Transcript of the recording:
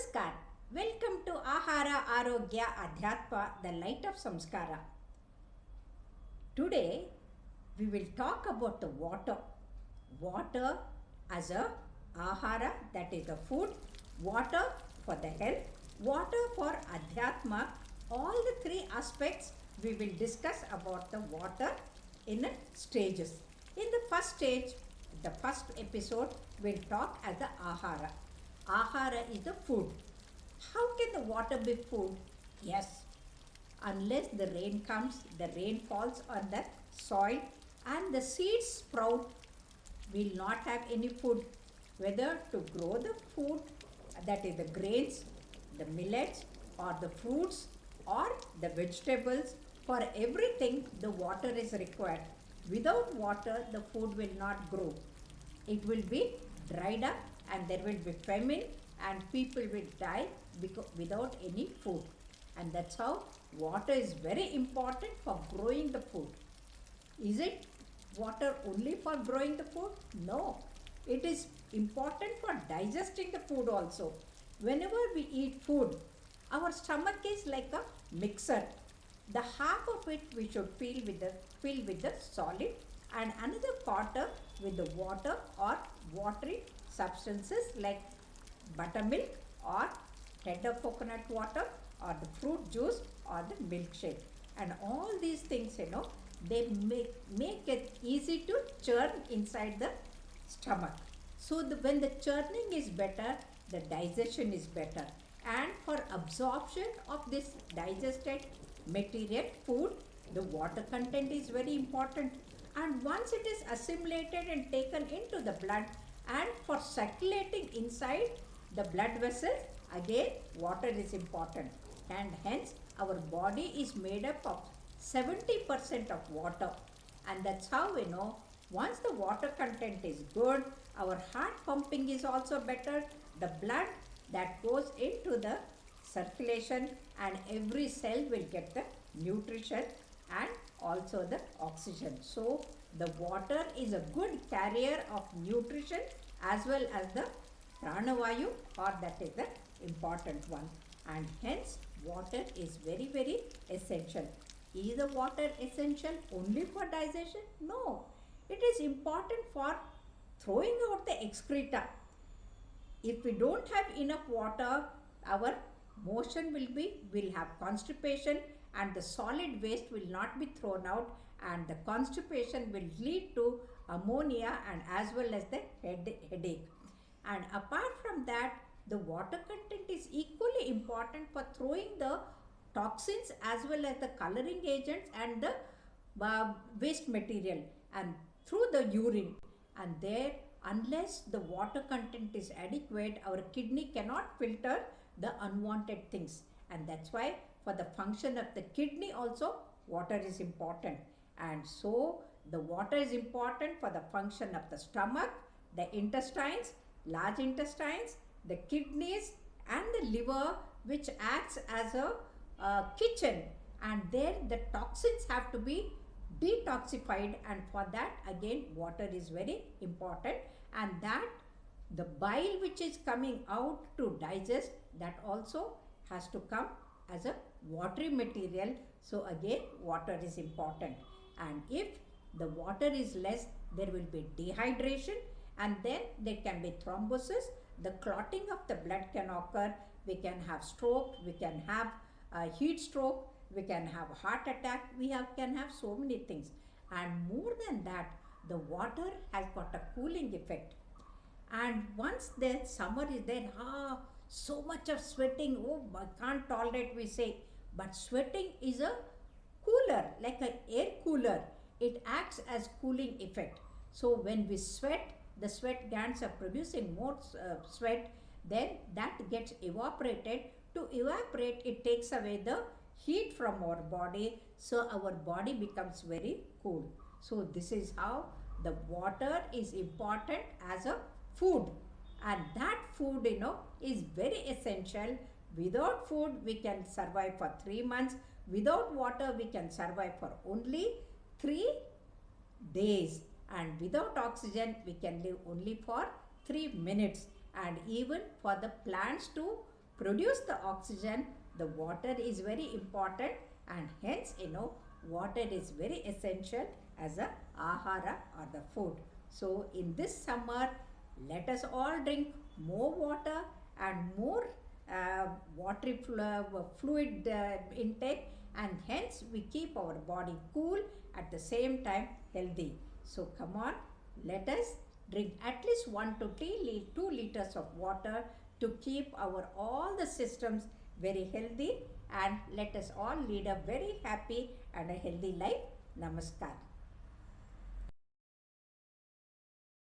Namaskar. Welcome to Ahara Arogya Adhyatma, the light of Samskara. Today we will talk about the water. Water as a Ahara, that is the food, water for the health, water for Adhyatma. All the three aspects we will discuss about the water in stages. In the first stage, the first episode, we'll talk as the Ahara. Ahara is the food. How can the water be food? Yes, unless the rain comes, the rain falls on the soil and the seeds sprout, we'll not have any food. Whether to grow the food, that is the grains, the millets or the fruits or the vegetables, for everything the water is required. Without water, the food will not grow. It will be dried up and there will be famine and people will die without any food. And that's how water is very important for growing the food. Is it water only for growing the food? No. It is important for digesting the food also. Whenever we eat food, our stomach is like a mixer. The half of it we should fill with the solid and another quarter with the water or watery substances like buttermilk or tender coconut water or the fruit juice or the milkshake. And all these things, they make it easy to churn inside the stomach. So when the churning is better, the digestion is better. And for absorption of this digested material, food, the water content is very important. And once it is assimilated and taken into the blood and for circulating inside the blood vessels, again water is important. And hence our body is made up of 70% of water. And that's how we know once the water content is good, our heart pumping is also better. The blood that goes into the circulation and every cell will get the nutrition and also the oxygen. So the water is a good carrier of nutrition as well as the pranavayu, or that is the important one. And hence water is very, very essential. Is the water essential only for digestion? No. It is important for throwing out the excreta. If we don't have enough water, our motion will have constipation and the solid waste will not be thrown out and the constipation will lead to ammonia and as well as the headache. And apart from that, the water content is equally important for throwing the toxins as well as the coloring agents and the waste material and through the urine. And there, unless the water content is adequate, our kidney cannot filter the unwanted things. And that's why for the function of the kidney also, water is important. And so the water is important for the function of the stomach, the intestines, large intestines, the kidneys and the liver, which acts as a kitchen. And there the toxins have to be detoxified, and for that again water is very important. And that the bile which is coming out to digest, that also has to come as a watery material. So again water is important. And if the water is less, there will be dehydration and then there can be thrombosis. The clotting of the blood can occur. We can have stroke, we can have heat stroke, we can have heart attack, can have so many things. And more than that, the water has got a cooling effect. And once the summer is there, so much of sweating, I can't tolerate, we say. But sweating is a cooler, like an air cooler. It acts as cooling effect. So when we sweat, the sweat glands are producing more sweat, then that gets evaporated. To evaporate, it takes away the heat from our body, so our body becomes very cool. So this is how the water is important as a food, and that food is very essential. Without food we can survive for 3 months. Without water we can survive for only 3 days, and without oxygen we can live only for 3 minutes. And even for the plants to produce the oxygen, the water is very important, and hence water is very essential as a ahara or the food. So in this summer, let us all drink more water and more watery fluid intake, and hence we keep our body cool, at the same time healthy. So come on, let us drink at least 1 to 2 liters of water to keep our all the systems very healthy, and let us all lead a very happy and a healthy life. Namaskar.